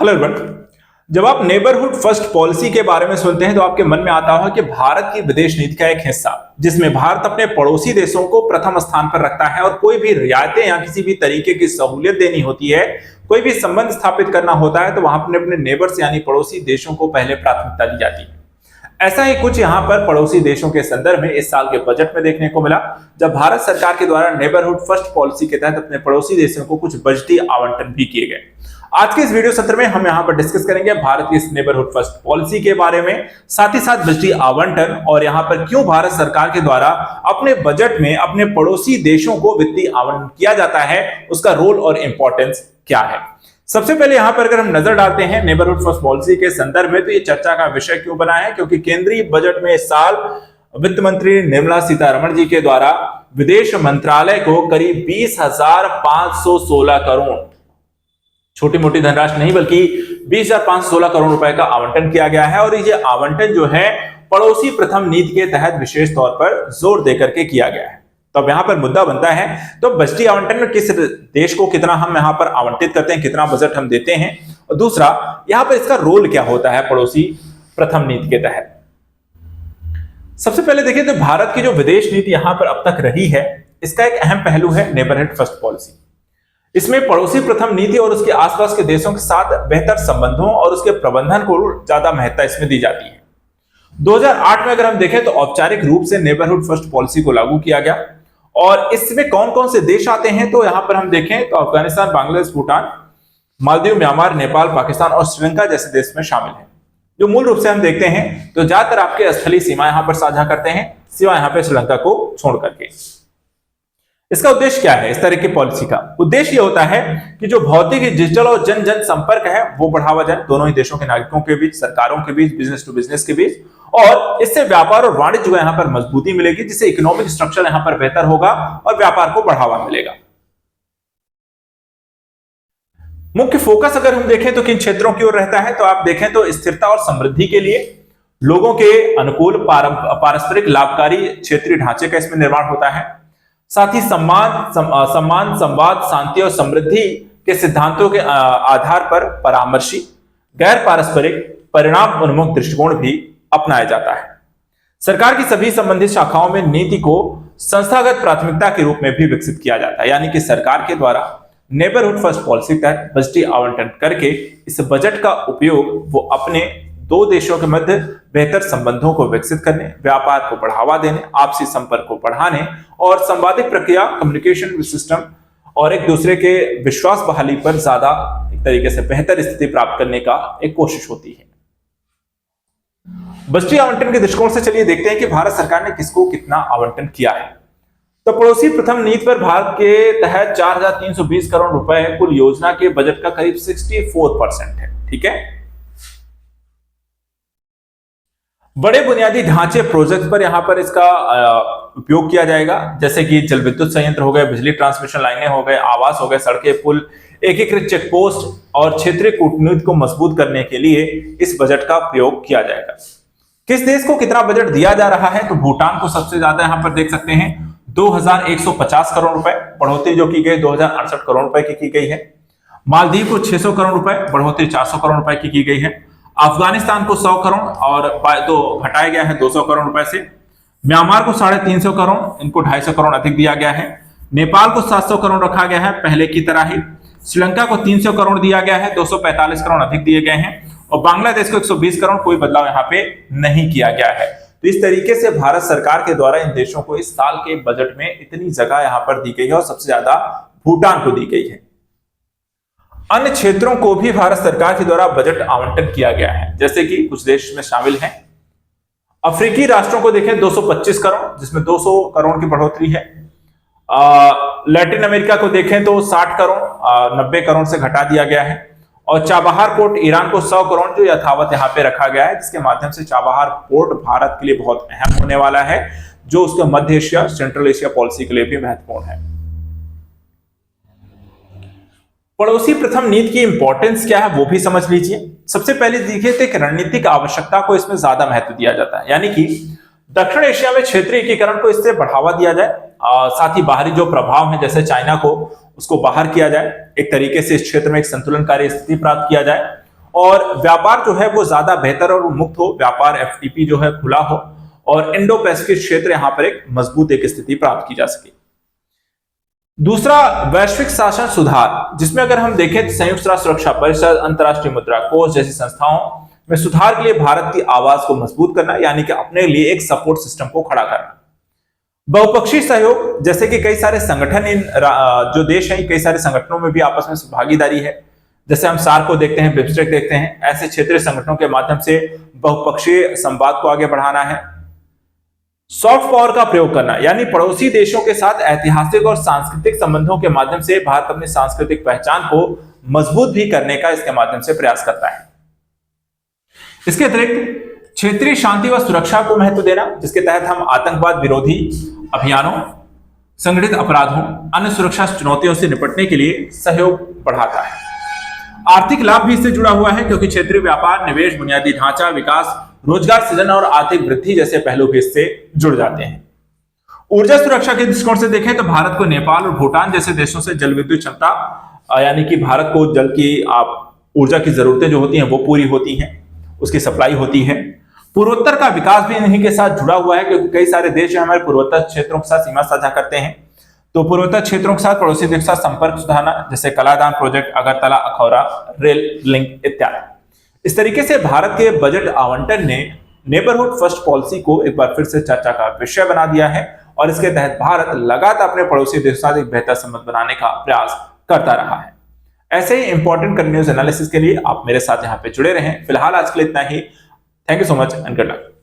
Hello everyone. जब आप neighbourhood first policy के बारे में सुनते हैं तो आपके मन में आता होगा कि भारत की विदेश नीति का एक हिस्सा जिसमें भारत अपने पड़ोसी देशों को प्रथम स्थान पर रखता है और कोई भी रियायतें या किसी भी तरीके की सहूलियत देनी होती है, कोई भी संबंध स्थापित करना होता है तो वहां अपने अपने नेबर्स यानी पड़ोसी देशों को पहले प्राथमिकता दी जाती है। ऐसा ही कुछ यहां पर पड़ोसी देशों के संदर्भ में इस साल के बजट में देखने को मिला, जब भारत सरकार के द्वारा नेबरहुड फर्स्ट पॉलिसी के तहत अपने पड़ोसी देशों को कुछ बजटीय आवंटन भी किए गए। आज के इस वीडियो सत्र में हम यहां पर डिस्कस करेंगे भारत की इस नेबरहुड फर्स्ट पॉलिसी के बारे में, साथ ही साथ बजटीय आवंटन और यहां पर क्यों भारत सरकार के द्वारा अपने बजट में अपने पड़ोसी देशों को वित्तीय आवंटन किया जाता है, उसका रोल और इंपॉर्टेंस क्या है। सबसे पहले यहां पर अगर हम नजर डालते हैं नेबरहुड फर्स्ट पॉलिसी के संदर्भ में, तो ये चर्चा का विषय क्यों बना है, क्योंकि केंद्रीय बजट में इस साल वित्त मंत्री निर्मला सीतारमण जी के द्वारा विदेश मंत्रालय को करीब 20,516 करोड़, छोटी मोटी धनराशि नहीं बल्कि 20,516 करोड़ रुपए का आवंटन किया गया है। और ये आवंटन जो है पड़ोसी प्रथम नीति के तहत विशेष तौर पर जोर देकर के किया गया है। तो अब यहां पर मुद्दा बनता है, तो बजटीय आवंटन में किस देश को कितना हम यहां पर आवंटित करते हैं, कितना बजट हम देते हैं, और दूसरा यहां पर इसका रोल क्या होता है पड़ोसी प्रथम नीति के तहत। सबसे पहले देखिए तो भारत की जो विदेश नीति यहां पर अब तक रही है, इसका एक अहम पहलू है नेबरहुड फर्स्ट पॉलिसी। इसमें पड़ोसी प्रथम नीति और उसके आसपास के देशों के साथ बेहतर संबंधों और उसके प्रबंधन को ज्यादा महत्ता इसमें दी जाती है। 2008 में अगर हम देखें तो औपचारिक रूप से नेबरहुड फर्स्ट पॉलिसी को लागू किया गया, और इसमें कौन कौन से देश आते हैं तो यहां पर हम देखें तो अफगानिस्तान, बांग्लादेश, भूटान, मालदीव, म्यांमार, नेपाल, पाकिस्तान और श्रीलंका जैसे देश में शामिल हैं। जो मूल रूप से हम देखते हैं तो ज्यादातर आपके स्थलीय सीमा यहां पर साझा करते हैं, सिवाय यहां पर श्रीलंका को छोड़ करके। इसका उद्देश्य क्या है? इस तरह की पॉलिसी का उद्देश्य यह होता है कि जो भौतिक, डिजिटल और जन जन संपर्क है वो बढ़ावा जाए दोनों ही देशों के नागरिकों के बीच, सरकारों के बीच, बिजनेस टू बिजनेस के बीच, और इससे व्यापार और वाणिज्य को यहां पर मजबूती मिलेगी, जिससे इकोनॉमिक स्ट्रक्चर यहां पर बेहतर होगा और व्यापार को बढ़ावा मिलेगा। मुख्य फोकस अगर हम देखें तो किन क्षेत्रों की ओर रहता है, तो आप देखें तो स्थिरता और समृद्धि के लिए, लोगों के अनुकूल पारस्परिक लाभकारी क्षेत्रीय ढांचे का इसमें निर्माण होता है, साथ ही सम्मान, संवाद, शांति और समृद्धि के सिद्धांतों के आधार पर परामर्शी, गैर पारस्परिक, परिणाम उन्मुख दृष्टिकोण भी अपनाया जाता है। सरकार की सभी संबंधित शाखाओं में नीति को संस्थागत प्राथमिकता के रूप में भी विकसित किया जाता है, यानी कि सरकार के द्वारा नेबरहुड फर्स्ट पॉलिसी तहत बजटीय आवंटन करके इस बजट का उपयोग वो अपने दो देशों के मध्य बेहतर संबंधों को विकसित करने, व्यापार को बढ़ावा देने, आपसी संपर्क को बढ़ाने और संवादिक प्रक्रिया, कम्युनिकेशन सिस्टम और एक दूसरे के विश्वास बहाली पर ज्यादा एक तरीके से बेहतर स्थिति प्राप्त करने का एक कोशिश होती है। बजटीय आवंटन के दृष्टिकोण से चलिए देखते हैं कि भारत सरकार ने किसको कितना आवंटन किया है। तो पड़ोसी प्रथम नीति पर भारत के तहत 4,320 करोड़ रुपए कुल योजना के बजट का करीब 64% है। ठीक है, बड़े बुनियादी ढांचे प्रोजेक्ट पर यहां पर इसका उपयोग किया जाएगा, जैसे कि जल विद्युत संयंत्र हो गए, बिजली ट्रांसमिशन लाइनें हो गए, आवास हो गए, सड़कें, पुल, एकीकृत चेक पोस्ट और क्षेत्रीय कूटनीति को मजबूत करने के लिए इस बजट का प्रयोग किया जाएगा। किस देश को कितना बजट दिया जा रहा है, तो भूटान को सबसे ज्यादा यहां पर देख सकते हैं 2,150 करोड़ रुपए, बढ़ोतरी जो की गई 2,068 करोड़ रुपए की गई है। मालदीव को 600 करोड़ रुपए, बढ़ोतरी 400 करोड़ रुपए की गई है। अफगानिस्तान को 100 करोड़ और तो घटाया गया है 200 करोड़ रुपए से। म्यांमार को 350 करोड़, इनको 250 करोड़ अधिक दिया गया है। नेपाल को 700 करोड़ रखा गया है पहले की तरह ही। श्रीलंका को 300 करोड़ दिया गया है, 245 करोड़ अधिक दिए गए हैं। और बांग्लादेश को 120 करोड़, कोई बदलाव यहाँ पे नहीं किया गया है। तो इस तरीके से भारत सरकार के द्वारा इन देशों को इस साल के बजट में इतनी जगह यहां पर दी गई है और सबसे ज्यादा भूटान को दी गई है। अन्य क्षेत्रों को भी भारत सरकार के द्वारा बजट आवंटन किया गया है, जैसे कि कुछ देश में शामिल हैं। अफ्रीकी राष्ट्रों को देखें 225 करोड़, जिसमें 200 करोड़ की बढ़ोतरी है। लैटिन अमेरिका को देखें तो 60 करोड़, 90 करोड़ से घटा दिया गया है। और चाबहार पोर्ट ईरान को 100 करोड़ जो यथावत यहाँ पे रखा गया है, जिसके माध्यम से चाबहार पोर्ट भारत के लिए बहुत अहम होने वाला है, जो उसके मध्य एशिया, सेंट्रल एशिया पॉलिसी के लिए भी महत्वपूर्ण है। पड़ोसी प्रथम नीति की इंपॉर्टेंस क्या है वो भी समझ लीजिए। सबसे पहले देखिए तो एक रणनीतिक आवश्यकता को इसमें ज्यादा महत्व दिया जाता है, यानी कि दक्षिण एशिया में क्षेत्रीय एकीकरण को इससे बढ़ावा दिया जाए, साथ ही बाहरी जो प्रभाव है जैसे चाइना को, उसको बाहर किया जाए, एक तरीके से इस क्षेत्र में एक संतुलनकारी स्थिति प्राप्त किया जाए। और व्यापार जो है वो ज्यादा बेहतर और मुक्त हो, व्यापार एफटीपी जो है खुला हो और इंडो पैसिफिक क्षेत्र यहां पर एक मजबूत एक स्थिति प्राप्त की जा सके। दूसरा, वैश्विक शासन सुधार, जिसमें अगर हम देखें तो संयुक्त राष्ट्र सुरक्षा परिषद, अंतर्राष्ट्रीय मुद्रा कोष जैसी संस्थाओं में सुधार के लिए भारत की आवाज को मजबूत करना, यानी कि अपने लिए एक सपोर्ट सिस्टम को खड़ा करना। बहुपक्षीय सहयोग, जैसे कि कई सारे संगठन इन जो देश हैं कई सारे संगठनों में भी आपस में भागीदारी है, जैसे हम सार्क को देखते हैं, बिम्स्टेक देखते हैं, ऐसे क्षेत्रीय संगठनों के माध्यम से बहुपक्षीय संवाद को आगे बढ़ाना है। सॉफ्ट पावर का प्रयोग करना, यानी पड़ोसी देशों के साथ ऐतिहासिक और सांस्कृतिक संबंधों के माध्यम से भारत अपनी सांस्कृतिक पहचान को मजबूत भी करने का इसके माध्यम से प्रयास करता है। इसके अतिरिक्त क्षेत्रीय शांति व सुरक्षा को महत्व देना, जिसके तहत हम आतंकवाद विरोधी अभियानों, संगठित अपराधों, अन्य सुरक्षा चुनौतियों से निपटने के लिए सहयोग बढ़ाता है। आर्थिक लाभ भी इससे जुड़ा हुआ है, क्योंकि क्षेत्रीय व्यापार, निवेश, बुनियादी ढांचा विकास, रोजगार सृजन और आर्थिक वृद्धि जैसे पहलू भी इससे जुड़ जाते हैं। ऊर्जा सुरक्षा के दृष्टिकोण से देखें तो भारत को नेपाल और भूटान जैसे देशों से जल विद्युत क्षमता, यानी कि भारत को जल की ऊर्जा की जरूरतें जो होती हैं वो पूरी होती हैं, उसकी सप्लाई होती है। पूर्वोत्तर का विकास भी इन्हीं के साथ जुड़ा हुआ है, क्योंकि कई सारे देश हमारे पूर्वोत्तर क्षेत्रों के साथ सीमा साझा करते हैं, तो पूर्वोत्तर क्षेत्रों के साथ पड़ोसी देशों के साथ संपर्क सुधारना, जैसे Kaladan project, Agartala Akhaura rail link इत्यादि। इस तरीके से भारत के बजट आवंटन ने नेबरहुड फर्स्ट पॉलिसी को एक बार फिर से चर्चा का विषय बना दिया है और इसके तहत भारत लगातार अपने पड़ोसी देशों के साथ एक बेहतर संबंध बनाने का प्रयास करता रहा है। ऐसे ही इंपॉर्टेंट करंट न्यूज एनालिसिस के लिए आप मेरे साथ यहाँ पे जुड़े रहें। फिलहाल आज के लिए इतना ही। Thank you so much and good luck.